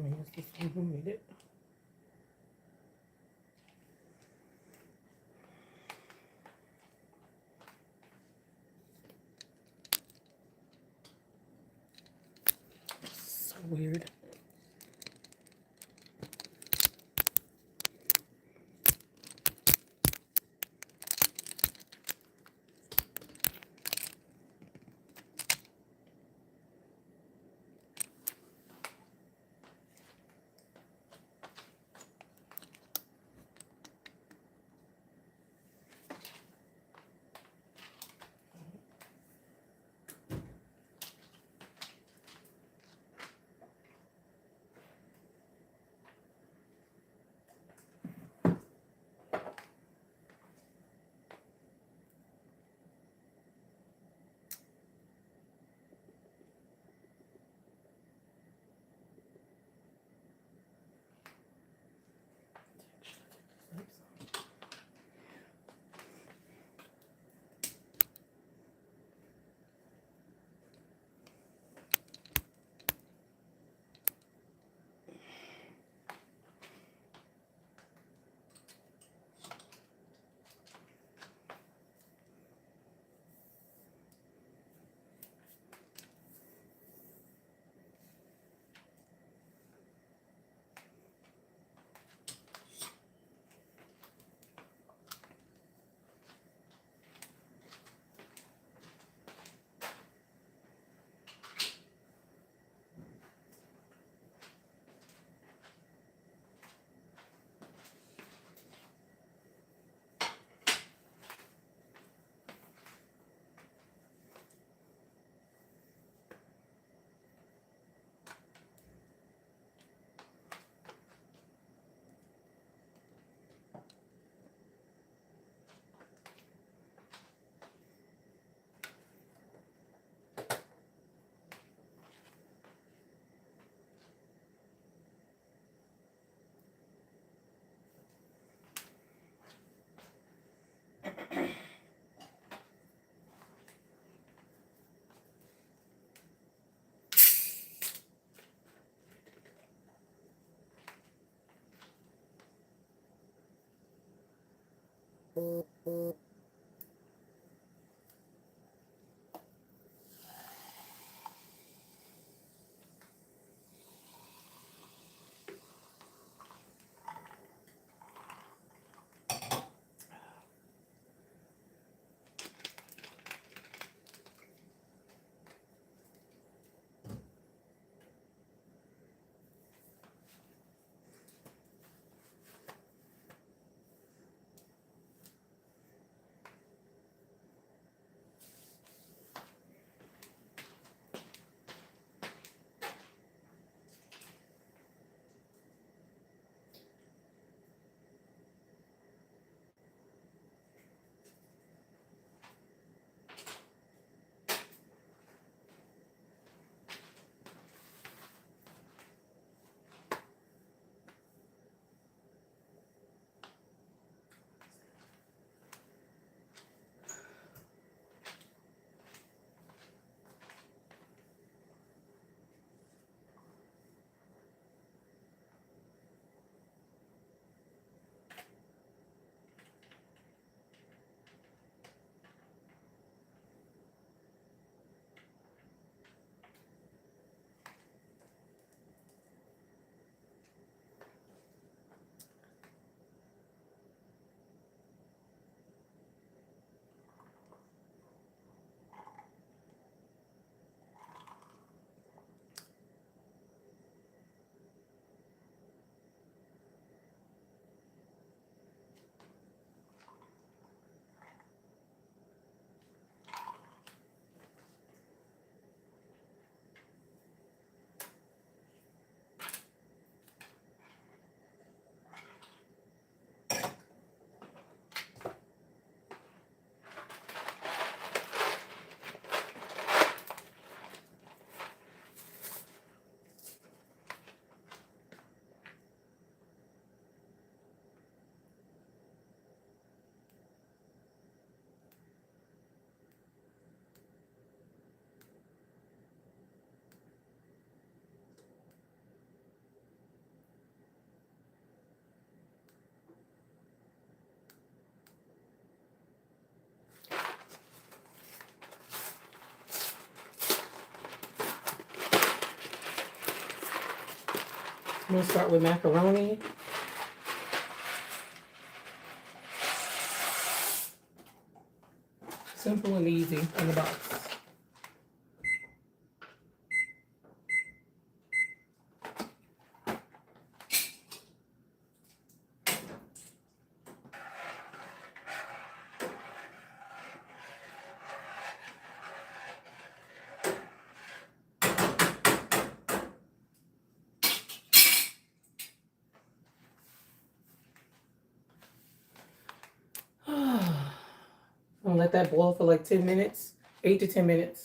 me is this one who made it. So weird. I'm going to start with macaroni. Simple and easy in the box. I'm gonna let that boil for like 10 minutes, 8 to 10 minutes.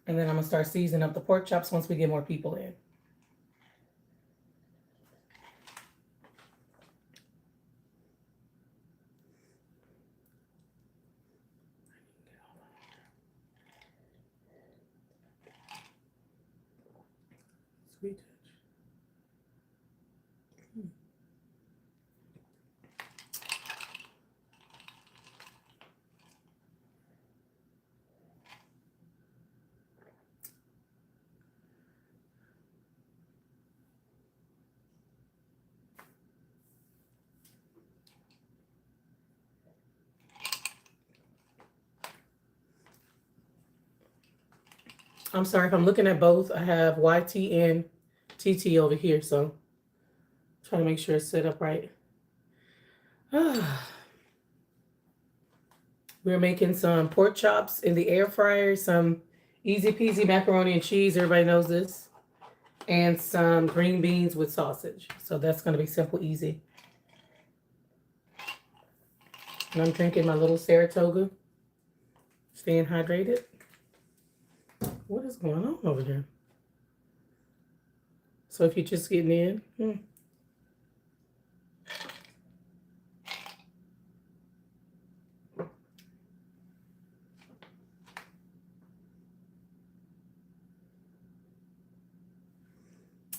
And then I'm gonna start seasoning up the pork chops once we get more people in. Sweet touch. I'm sorry if I'm looking at both. I have YT and TT over here, so try to make sure it's set up right. We're making some pork chops in the air fryer, some easy peasy macaroni and cheese. Everybody knows this. And some green beans with sausage. So that's going to be simple, easy. And I'm drinking my little Saratoga. Staying hydrated. What is going on over here? So if you're just getting in.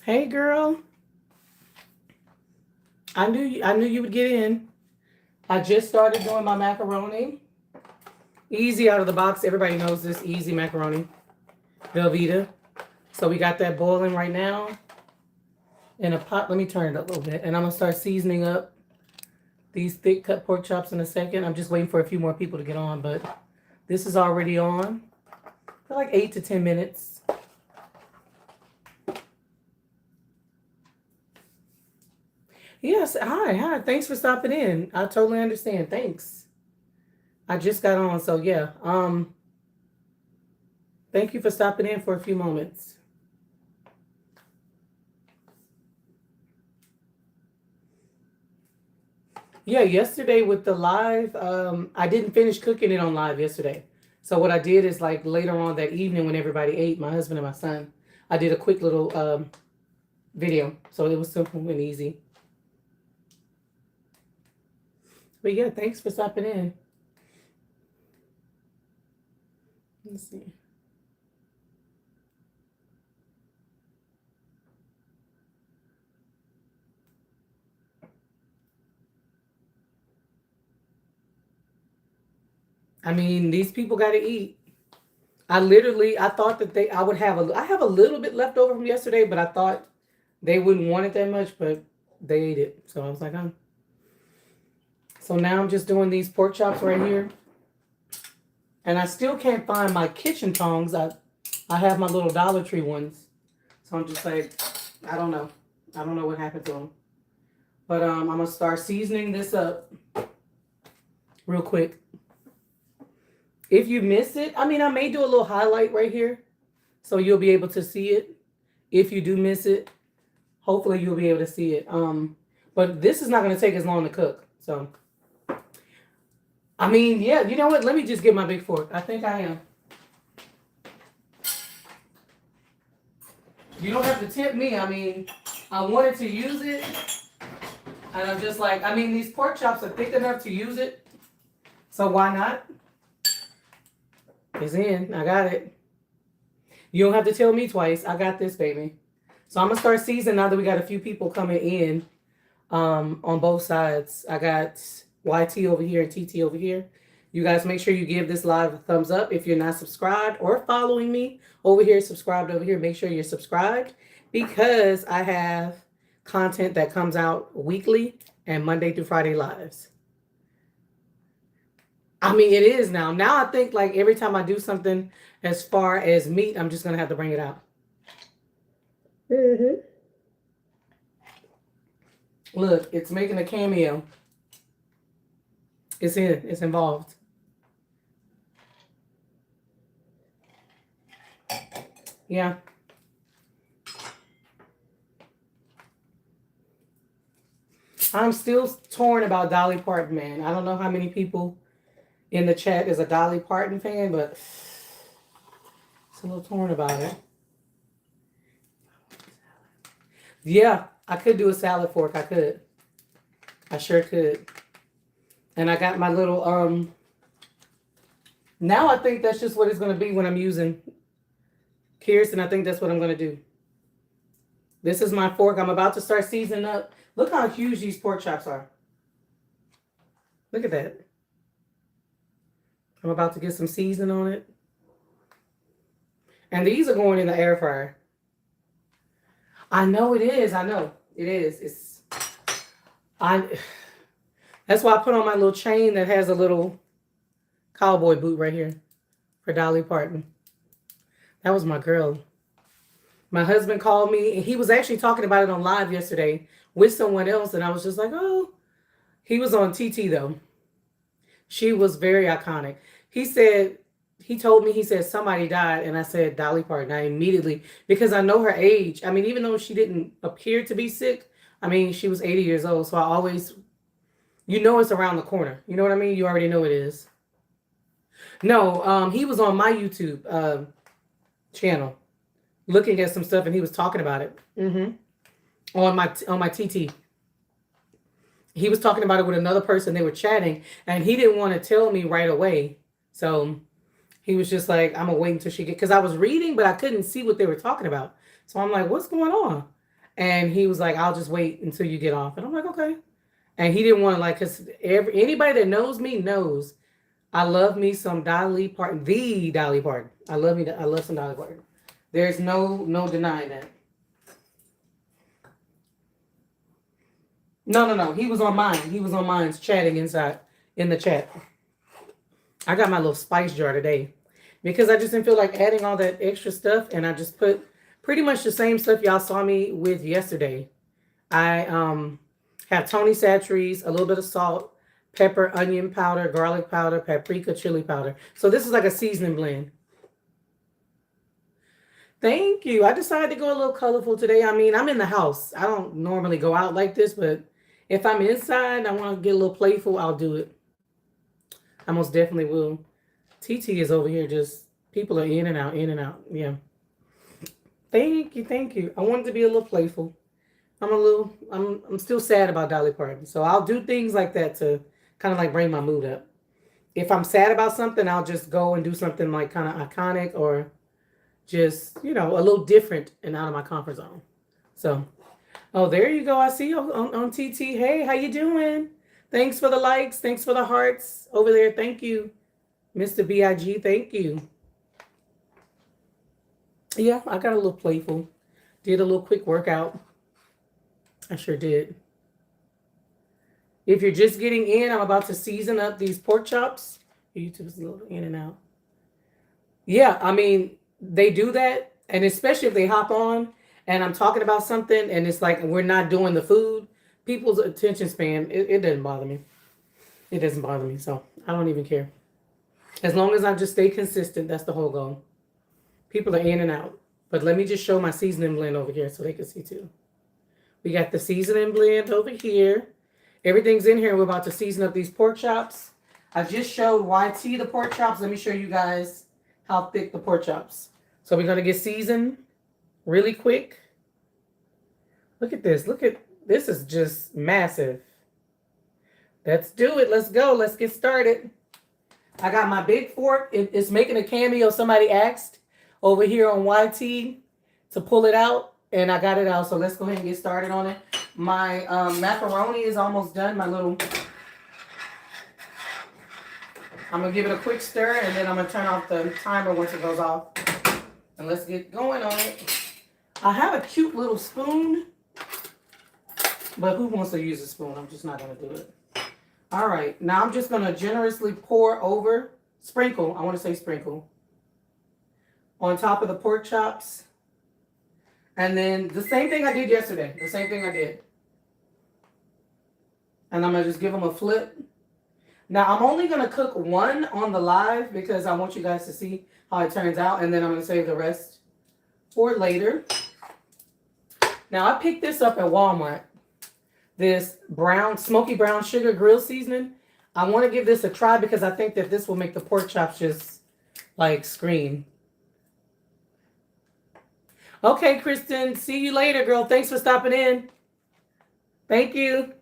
Hey girl. I knew you would get in. I just started doing my macaroni. Easy out of the box. Everybody knows this easy macaroni. Velveeta. So we got that boiling right now in a pot. Let me turn it up a little bit. And I'm going to start seasoning up these thick cut pork chops in a second. I'm just waiting for a few more people to get on, but this is already on for like 8 to 10 minutes. Yes, hi. Thanks for stopping in. I totally understand. Thanks. I just got on, so yeah. Thank you for stopping in for a few moments. Yeah, yesterday with the live, I didn't finish cooking it on live yesterday. So what I did is like later on that evening when everybody ate, my husband and my son, I did a quick little video. So it was simple and easy. But yeah, thanks for stopping in. Let's see. I mean, these people got to eat. I thought that I have a little bit left over from yesterday, but I thought they wouldn't want it that much, but they ate it. So I was like, So now I'm just doing these pork chops right here. And I still can't find my kitchen tongs. I have my little Dollar Tree ones. So I'm just like, I don't know. I don't know what happened to them. But I'm going to start seasoning this up real quick. If you missed it, I may do a little highlight right here so you'll be able to see it. If you do miss it, hopefully you'll be able to see it. But this is not going to take as long to cook. So, yeah, you know what? Let me just get my big fork. I think I am. You don't have to tip me. I wanted to use it. And I'm just like, these pork chops are thick enough to use it. So why not? It's in. I got it. You don't have to tell me twice. I got this, baby. So I'm going to start seasoning now that we got a few people coming in on both sides. I got YT over here and TT over here. You guys make sure you give this live a thumbs up. If you're not subscribed or following me over here, subscribed over here, make sure you're subscribed because I have content that comes out weekly and Monday through Friday lives. I mean, it is now. Now I think like every time I do something as far as meat, I'm just gonna have to bring it out. Mm-hmm. Look, it's making a cameo. It's involved. Yeah. I'm still torn about Dolly Parton, man. I don't know how many people in the chat is a Dolly Parton fan, but it's a little torn about it. Yeah, I could do a salad fork. I could. I sure could. And I got my little now I think that's just what it's gonna be when I'm using Kirsten. I think that's what I'm gonna do. This is my fork. I'm about to start seasoning up. Look how huge these pork chops are. Look at that. I'm about to get some seasoning on it. And these are going in the air fryer. I know it is. I know it is. That's why I put on my little chain that has a little cowboy boot right here for Dolly Parton. That was my girl. My husband called me, and he was actually talking about it on live yesterday with someone else, and I was just like, oh. He was on TT, though. She was very iconic. He told me, he said, somebody died, and I said, Dolly Parton. I immediately, because I know her age. I mean, even though she didn't appear to be sick, I mean, she was 80 years old, so I always, it's around the corner. You know what I mean? You already know it is. No, he was on my YouTube channel looking at some stuff, and he was talking about it. On my TT. He was talking about it with another person. They were chatting, and he didn't want to tell me right away. So he was just like, I'm going to wait until she because I was reading, but I couldn't see what they were talking about. So I'm like, what's going on? And he was like, I'll just wait until you get off. And I'm like, okay. And he didn't want to because anybody that knows me knows I love me some Dolly Parton, the Dolly Parton. I love some Dolly Parton. There's no denying that. No. He was on mine. He was on mine's chatting inside in the chat. I got my little spice jar today because I just didn't feel like adding all that extra stuff, and I just put pretty much the same stuff y'all saw me with yesterday. I have Tony Chachere's, a little bit of salt, pepper, onion powder, garlic powder, paprika, chili powder. So this is like a seasoning blend. Thank you. I decided to go a little colorful today. I mean, I'm in the house. I don't normally go out like this, but if I'm inside and I want to get a little playful, I'll do it. I most definitely will. TT is over here just, people are in and out, in and out. Yeah. Thank you. I wanted to be a little playful. I'm still sad about Dolly Parton. So I'll do things like that to kind of like bring my mood up. If I'm sad about something, I'll just go and do something like kind of iconic or just, a little different and out of my comfort zone. So, oh, there you go. I see you on TT. Hey, how you doing? Thanks for the likes. Thanks for the hearts over there. Thank you, Mr. BIG. Thank you. Yeah, I got a little playful. Did a little quick workout. I sure did. If you're just getting in, I'm about to season up these pork chops. YouTube's a little in and out. Yeah, I mean, they do that, and especially if they hop on and I'm talking about something and it's like we're not doing the food, people's attention span, it doesn't bother me. It doesn't bother me, so I don't even care. As long as I just stay consistent, that's the whole goal. People are in and out. But let me just show my seasoning blend over here so they can see too. We got the seasoning blend over here. Everything's in here. We're about to season up these pork chops. I just showed YT the pork chops. Let me show you guys how thick the pork chops. So we're going to get seasoned really quick. Look at this. This is just massive. Let's do it. Let's go. Let's get started. I got my big fork. It's making a cameo. Somebody asked over here on YT to pull it out, and I got it out. So let's go ahead and get started on it. My macaroni is almost done. I'm going to give it a quick stir, and then I'm going to turn off the timer once it goes off. And let's get going on it. I have a cute little spoon. But who wants to use a spoon? I'm just not going to do it. All right. Now I'm just going to generously pour over, sprinkle. I want to say sprinkle. On top of the pork chops. And then the same thing I did yesterday. The same thing I did. And I'm going to just give them a flip. Now, I'm only going to cook one on the live because I want you guys to see how it turns out. And then I'm going to save the rest for later. Now, I picked this up at Walmart. This brown, smoky brown sugar grill seasoning. I want to give this a try because I think that this will make the pork chops just like scream. Okay, Kristen. See you later, girl. Thanks for stopping in. Thank you.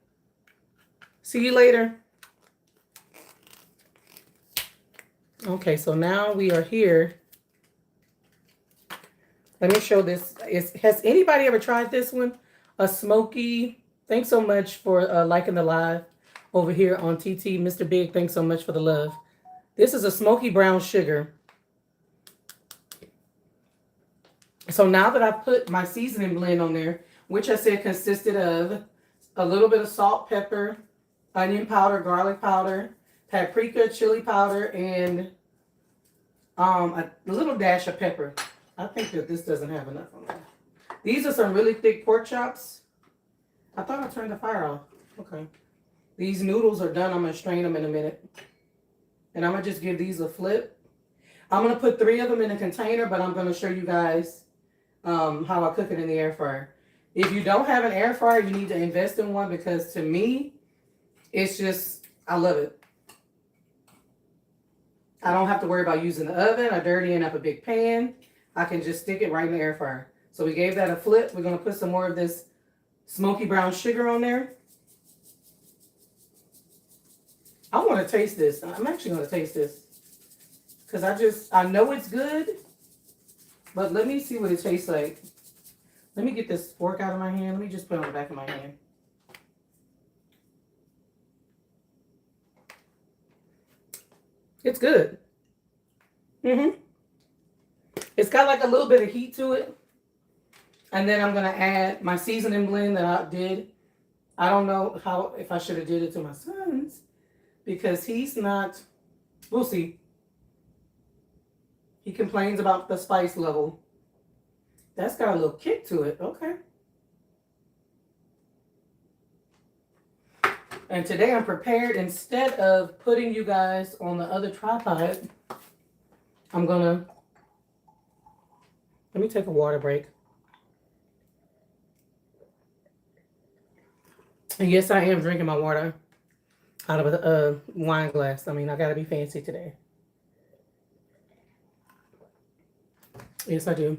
See you later. Okay, so now we are here. Let me show this. Has anybody ever tried this one? A smoky. Thanks so much for liking the live over here on TT. Mr. Big, thanks so much for the love. This is a smoky brown sugar. So now that I put my seasoning blend on there, which I said consisted of a little bit of salt, pepper, onion powder, garlic powder, paprika, chili powder, and a little dash of pepper. I think that this doesn't have enough on there. These are some really thick pork chops. I thought I turned the fire off. Okay. These noodles are done. I'm going to strain them in a minute. And I'm going to just give these a flip. I'm going to put 3 of them in a container, but I'm going to show you guys how I cook it in the air fryer. If you don't have an air fryer, you need to invest in one because to me, it's just, I love it. I don't have to worry about using the oven or dirtying up a big pan. I can just stick it right in the air fryer. So we gave that a flip. We're going to put some more of this smoky brown sugar on there. I want to taste this. I'm actually going to taste this. Because I know it's good. But let me see what it tastes like. Let me get this fork out of my hand. Let me just put it on the back of my hand. It's good. It's got like a little bit of heat to it. And then I'm going to add my seasoning blend that I did. I don't know if I should have did it to my son's. Because he's not, we'll see. He complains about the spice level. That's got a little kick to it. Okay. And today I'm prepared. Instead of putting you guys on the other tripod, I'm going to, let me take a water break. And yes, I am drinking my water out of a wine glass. I mean, I got to be fancy today. Yes, I do.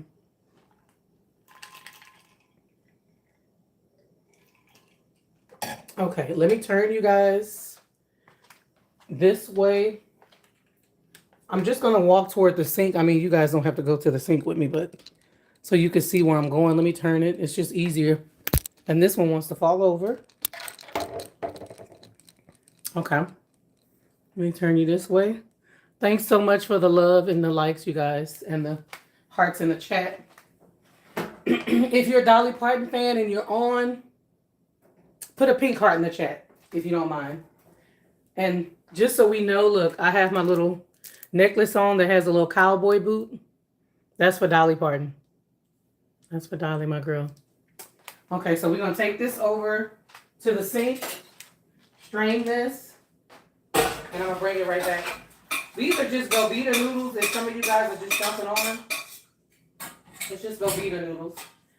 Okay, let me turn you guys this way. I'm just going to walk toward the sink. I mean, you guys don't have to go to the sink with me, but so you can see where I'm going. Let me turn it. It's just easier. And this one wants to fall over. Okay. Let me turn you this way. Thanks so much for the love and the likes, you guys, and the hearts in the chat. If you're a Dolly Parton fan and you're on, put a pink heart in the chat, if you don't mind. And just so we know, look, I have my little necklace on that has a little cowboy boot. That's for Dolly Parton. That's for Dolly, my girl. Okay, so we're going to take this over to the sink, strain this, and I'm going to bring it right back. These are just Velveeta noodles. If some of you guys are just jumping on them, it's just Velveeta noodles.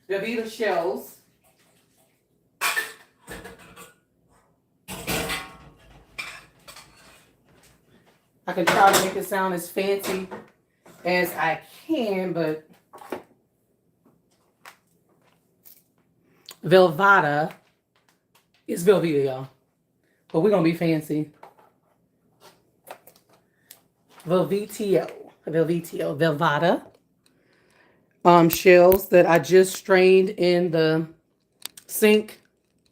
Velveeta shells. I can try to make it sound as fancy as I can, but Velveeta is Velveeta, y'all. But we're going to be fancy. Velveeta. Shells that I just strained in the sink.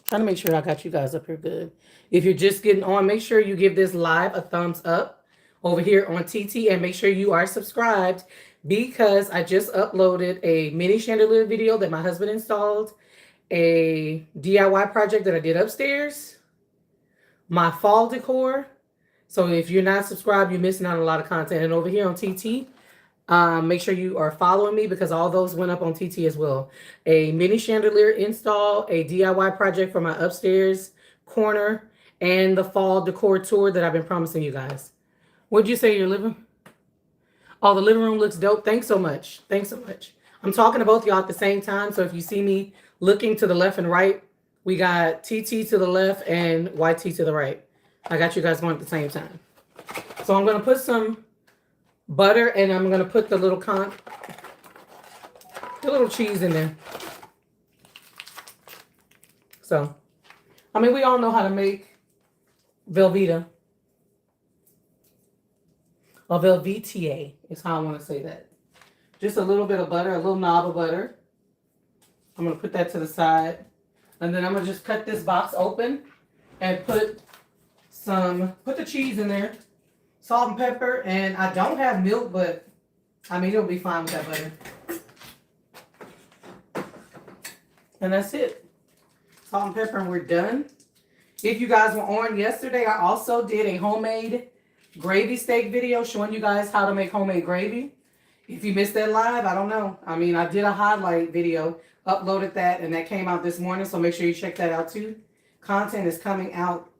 Trying to make sure I got you guys up here good. If you're just getting on, make sure you give this live a thumbs up over here on TT and make sure you are subscribed because I just uploaded a mini chandelier video that my husband installed a DIY project that I did upstairs, my fall decor. So if you're not subscribed, you're missing out on a lot of content. And over here on TT, make sure you are following me because all those went up on TT as well. A mini chandelier install, a DIY project for my upstairs corner, and the fall decor tour that I've been promising you guys. What'd you say, your living? Oh, the living room looks dope. Thanks so much. Thanks so much. I'm talking to both y'all at the same time. So if you see me looking to the left and right, we got TT to the left and YT to the right. I got you guys going at the same time. So I'm going to put some butter and I'm going to put the little cheese in there. So, I mean, we all know how to make Velveeta. Or Velveeta is how I want to say that. Just a little bit of butter, a little knob of butter. I'm going to put that to the side. And then I'm going to just cut this box open and put the cheese in there. Salt and pepper. And I don't have milk, but I mean, it'll be fine with that butter. And that's it. Salt and pepper and we're done. If you guys were on yesterday, I also did a homemade gravy steak video showing you guys how to make homemade gravy. If you missed that live, I don't know. I mean, I did a highlight video, uploaded that, and that came out this morning. So make sure you check that out too. Content is coming out.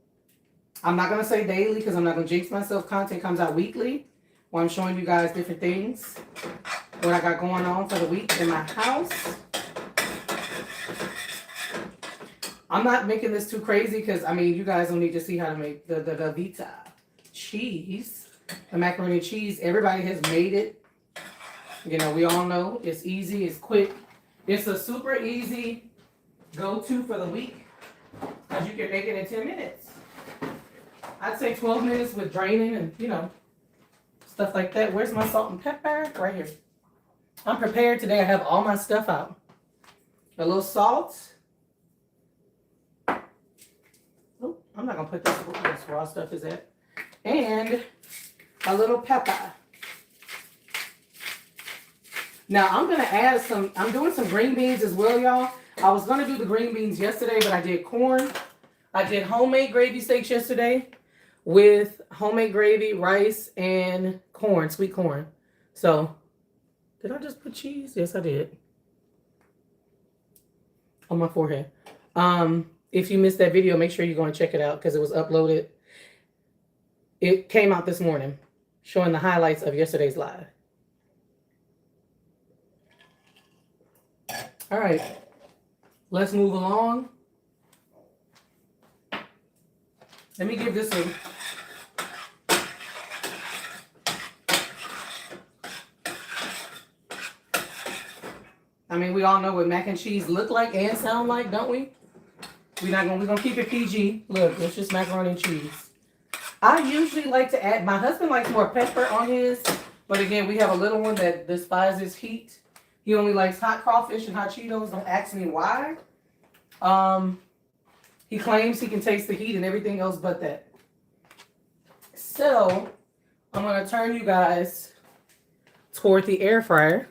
I'm not going to say daily because I'm not going to jinx myself. Content comes out weekly where I'm showing you guys different things. What I got going on for the week in my house. I'm not making this too crazy because, I mean, you guys don't need to see how to make the Velveeta cheese. The macaroni and cheese. Everybody has made it. You know, we all know it's easy, it's quick. It's a super easy go-to for the week because you can make it in 10 minutes. I'd say 12 minutes with draining and, you know, stuff like that. Where's my salt and pepper? Right here. I'm prepared today. I have all my stuff out. A little salt. Oh, I'm not going to put this raw stuff is that. And a little pepper. Now, I'm going to add I'm doing some green beans as well, y'all. I was going to do the green beans yesterday, but I did corn. I did homemade gravy steaks yesterday with homemade gravy, rice, and corn, sweet corn. So, did I just put cheese? Yes, I did. On my forehead. If you missed that video, make sure you go and check it out because it was uploaded. It came out this morning showing the highlights of yesterday's live. All right, let's move along. Let me give this a... I mean, we all know what mac and cheese look like and sound like, don't we? We're gonna keep it PG. Look, it's just macaroni and cheese. I usually like to add, my husband likes more pepper on his, but again, we have a little one that despises heat. He only likes hot crawfish and hot Cheetos. Don't ask me why. He claims he can taste the heat and everything else but that. So, I'm going to turn you guys toward the air fryer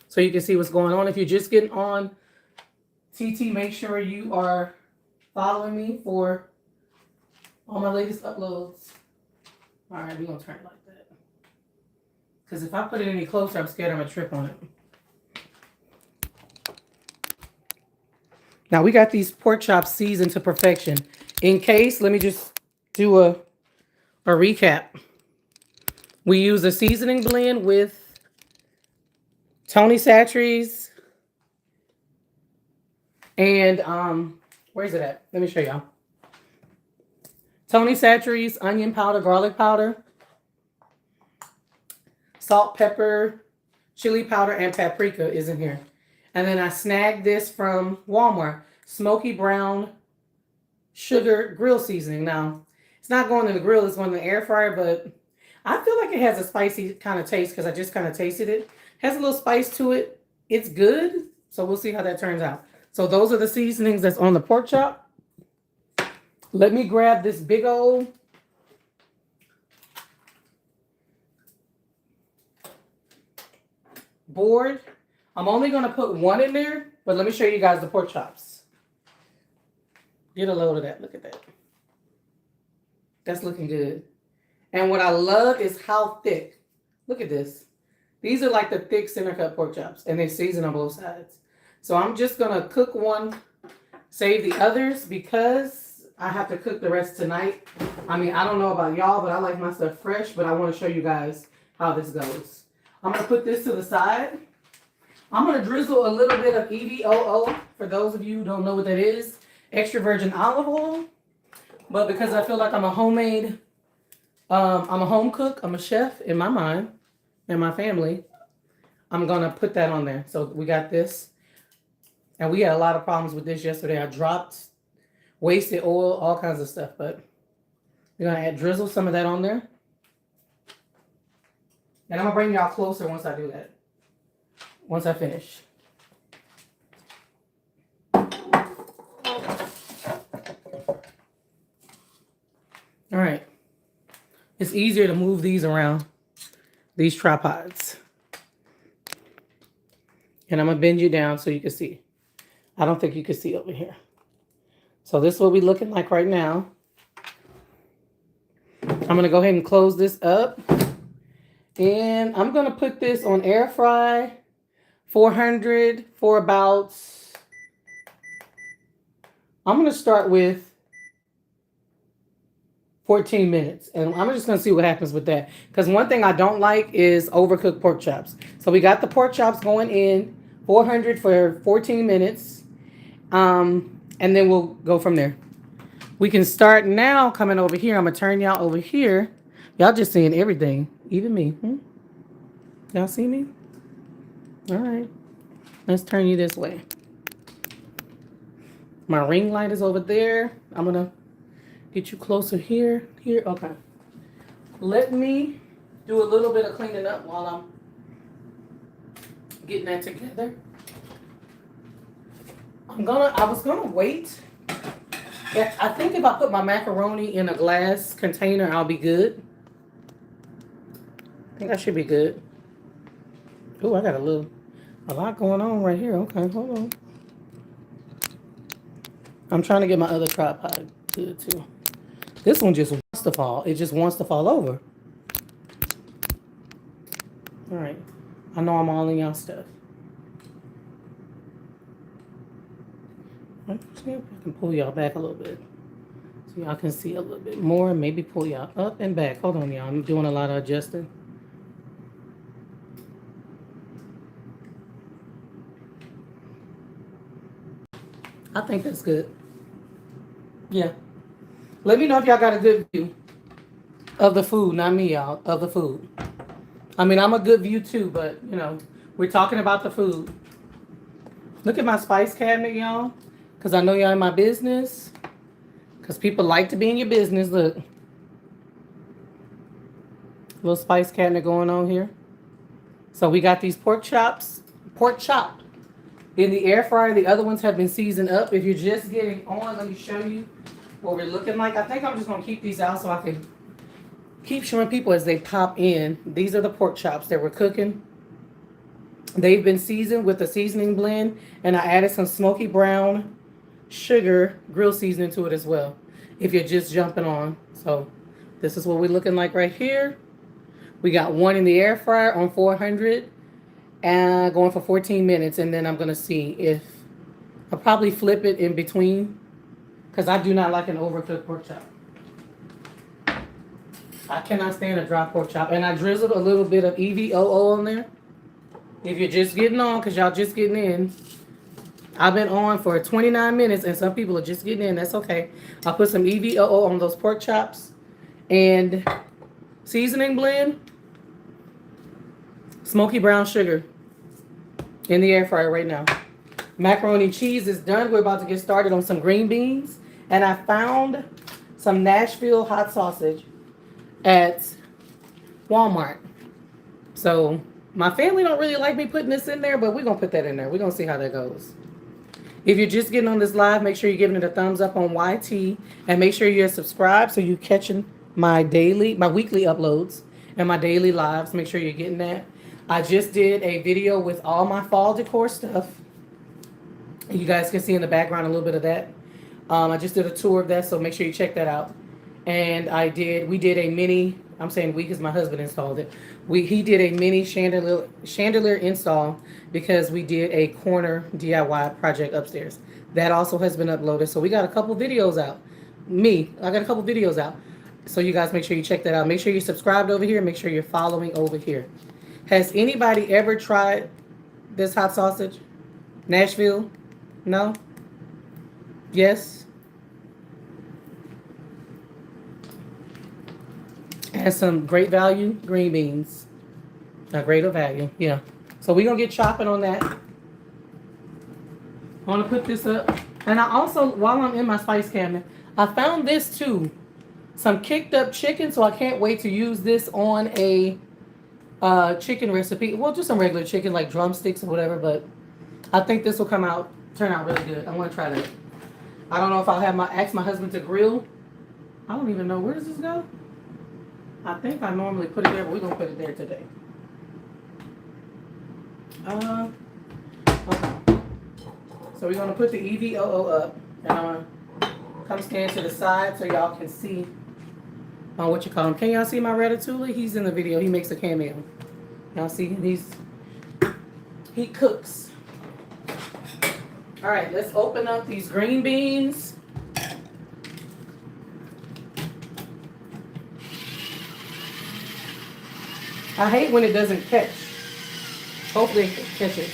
so you can see what's going on. If you're just getting on TT, make sure you are following me for all my latest uploads. All right, we're going to turn it like that. Because if I put it any closer, I'm scared I'm going to trip on it. Now, we got these pork chops seasoned to perfection. In case, let me just do a recap. We use a seasoning blend with Tony Chachere's and, where's it at? Let me show y'all. Tony Chachere's onion powder, garlic powder, salt, pepper, chili powder, and paprika is in here. And then I snagged this from Walmart. Smoky brown sugar grill seasoning. Now, it's not going in the grill. It's going in the air fryer. But I feel like it has a spicy kind of taste because I just kind of tasted it. Has a little spice to it. It's good. So we'll see how that turns out. So those are the seasonings that's on the pork chop. Let me grab this big old board. I'm only going to put one in there, but let me show you guys the pork chops. Get a load of that. Look at that. That's looking good. And what I love is how thick. Look at this. These are like the thick center cut pork chops, and they season on both sides. So I'm just going to cook one, save the others, because I have to cook the rest tonight. I mean, I don't know about y'all, but I like my stuff fresh, but I want to show you guys how this goes. I'm going to put this to the side. I'm going to drizzle a little bit of EVOO, for those of you who don't know what that is, extra virgin olive oil. But because I feel like I'm a homemade, I'm a home cook, I'm a chef in my mind and my family, I'm going to put that on there. So we got this. And we had a lot of problems with this yesterday. I dropped wasted oil, all kinds of stuff. But we're going to drizzle some of that on there. And I'm going to bring y'all closer once I do that. Once I finish. All right. It's easier to move these around, these tripods. And I'm going to bend you down so you can see. I don't think you can see over here. So this is what we're looking like right now. I'm going to go ahead and close this up. And I'm going to put this on air fry 400 for about, I'm going to start with 14 minutes. And I'm just going to see what happens with that. Because one thing I don't like is overcooked pork chops. So we got the pork chops going in 400 for 14 minutes. And then we'll go from there. We can start now coming over here. I'm going to turn y'all over here. Y'all just seeing everything. Even me. Y'all see me? All right. Let's turn you this way. My ring light is over there. I'm going to get you closer here. Here. Okay. Let me do a little bit of cleaning up while I'm getting that together. I was gonna wait. Yeah, I think if I put my macaroni in a glass container, I'll be good. I think I should be good. Oh, I got a lot going on right here. Okay, hold on. I'm trying to get my other tripod good too. This one just wants to fall. It just wants to fall over. All right. I know I'm all in y'all stuff. Let's see if I can pull y'all back a little bit so y'all can see a little bit more. Maybe pull y'all up and back. Hold on, y'all. I'm doing a lot of adjusting. I think that's good. Yeah. Let me know if y'all got a good view of the food. Not me, y'all. Of the food. I mean, I'm a good view too, but, you know, we're talking about the food. Look at my spice cabinet, y'all. Because I know y'all in my business. Because people like to be in your business. Look. Little spice cabinet going on here. So we got these pork chops. Pork chopped in the air fryer. The other ones have been seasoned up. If you're just getting on, let me show you what we're looking like. I think I'm just going to keep these out so I can keep showing people as they pop in. These are the pork chops that we're cooking. They've been seasoned with a seasoning blend. And I added some smoky brown sugar grill seasoning to it as well, if you're just jumping on. So this is what we're looking like right here. We got one in the air fryer on 400 and going for 14 minutes. And then I'm going to see if I'll probably flip it in between, because I do not like an overcooked pork chop. I cannot stand a dry pork chop. And I drizzled a little bit of EVOO on there. If you're just getting on, because y'all just getting in, I've been on for 29 minutes, and some people are just getting in. That's okay. I'll put some EVOO on those pork chops. And seasoning blend, smoky brown sugar in the air fryer right now. Macaroni and cheese is done. We're about to get started on some green beans. And I found some Nashville hot sausage at Walmart. So my family don't really like me putting this in there, but we're going to put that in there. We're going to see how that goes. If you're just getting on this live, make sure you're giving it a thumbs up on YT. And make sure you're subscribed so you're catching my weekly uploads and my daily lives. Make sure you're getting that. I just did a video with all my fall decor stuff. You guys can see in the background a little bit of that. I just did a tour of that, so make sure you check that out. And we did a mini, I'm saying we because my husband installed it. He did a mini chandelier install because we did a corner DIY project upstairs. That also has been uploaded. So we got a couple videos out. I got a couple videos out. So you guys make sure you check that out. Make sure you're subscribed over here. Make sure you're following over here. Has anybody ever tried this hot sausage? Nashville? No? Yes? And some great value green beans. A greater value, yeah. So we're going to get chopping on that. I want to put this up. And I also, while I'm in my spice cabinet, I found this too. Some kicked up chicken, so I can't wait to use this on a chicken recipe. Well, just some regular chicken, like drumsticks or whatever, but I think this will turn out really good. I want to try that. I don't know if I'll ask my husband to grill. I don't even know. Where does this go? I think I normally put it there, but we're going to put it there today. Okay. So we're going to put the EVOO up. And I'm going to come stand to the side so y'all can see what you call him. Can y'all see my ratatouille? He's in the video. He makes a cameo. Y'all see? He cooks. All right, let's open up these green beans. I hate when it doesn't catch. Hopefully it catches.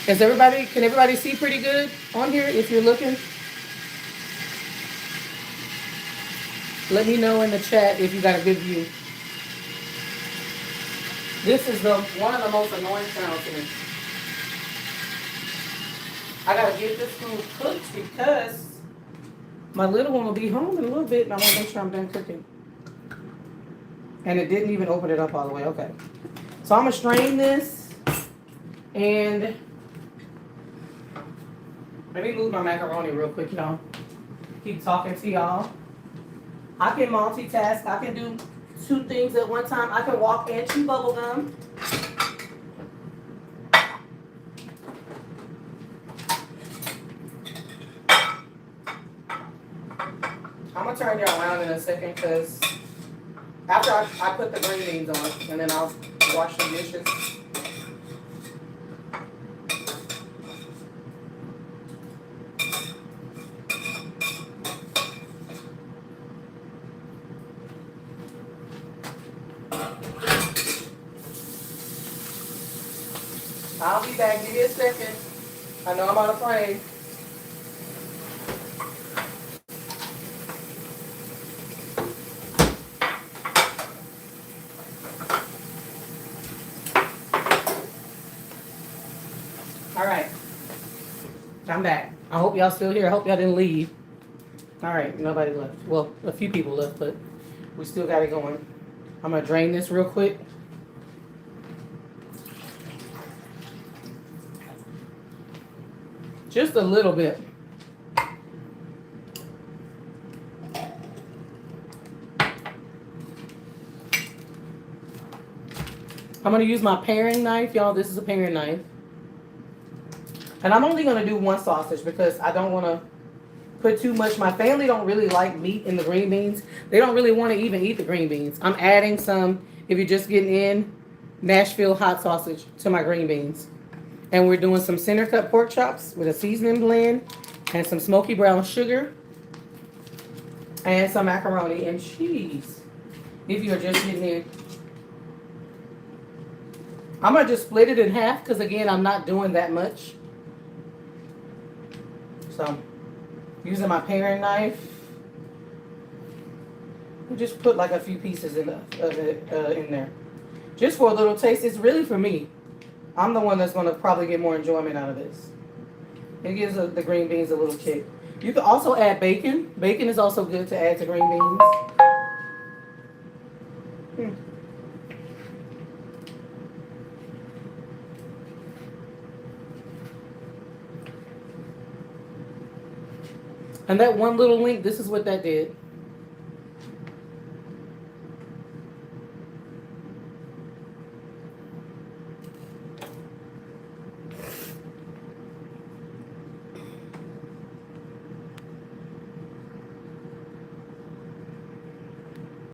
Can everybody see pretty good on here if you're looking? Let me know in the chat if you got a good view. This is one of the most annoying sounds to me. I gotta get this food cooked because my little one will be home in a little bit and I want to make sure I'm done cooking. And it didn't even open it up all the way. Okay. So I'm going to strain this. And let me move my macaroni real quick, y'all. Keep talking to y'all. I can multitask. I can do 2 things at one time. I can walk and chew bubble gum. I'm going to turn y'all around in a second because after I put the green beans on, and then I'll wash the dishes. I'll be back. Give me a second. I know I'm out of frame. All right. I'm back. I hope y'all still here. I hope y'all didn't leave. All right. Nobody left. Well, a few people left, but we still got it going. I'm going to drain this real quick. Just a little bit. I'm going to use my paring knife, y'all. This is a paring knife. And I'm only going to do one sausage because I don't want to put too much. My family don't really like meat in the green beans. They don't really want to even eat the green beans. I'm adding some, if you're just getting in, Nashville hot sausage to my green beans. And we're doing some center cut pork chops with a seasoning blend and some smoky brown sugar and some macaroni and cheese. If you're just getting in. I'm going to just split it in half because, again, I'm not doing that much. So, using my paring knife, just put like a few pieces of it in there. Just for a little taste. It's really for me. I'm the one that's going to probably get more enjoyment out of this. It gives the green beans a little kick. You can also add bacon. Bacon is also good to add to green beans. And that one little link, this is what that did.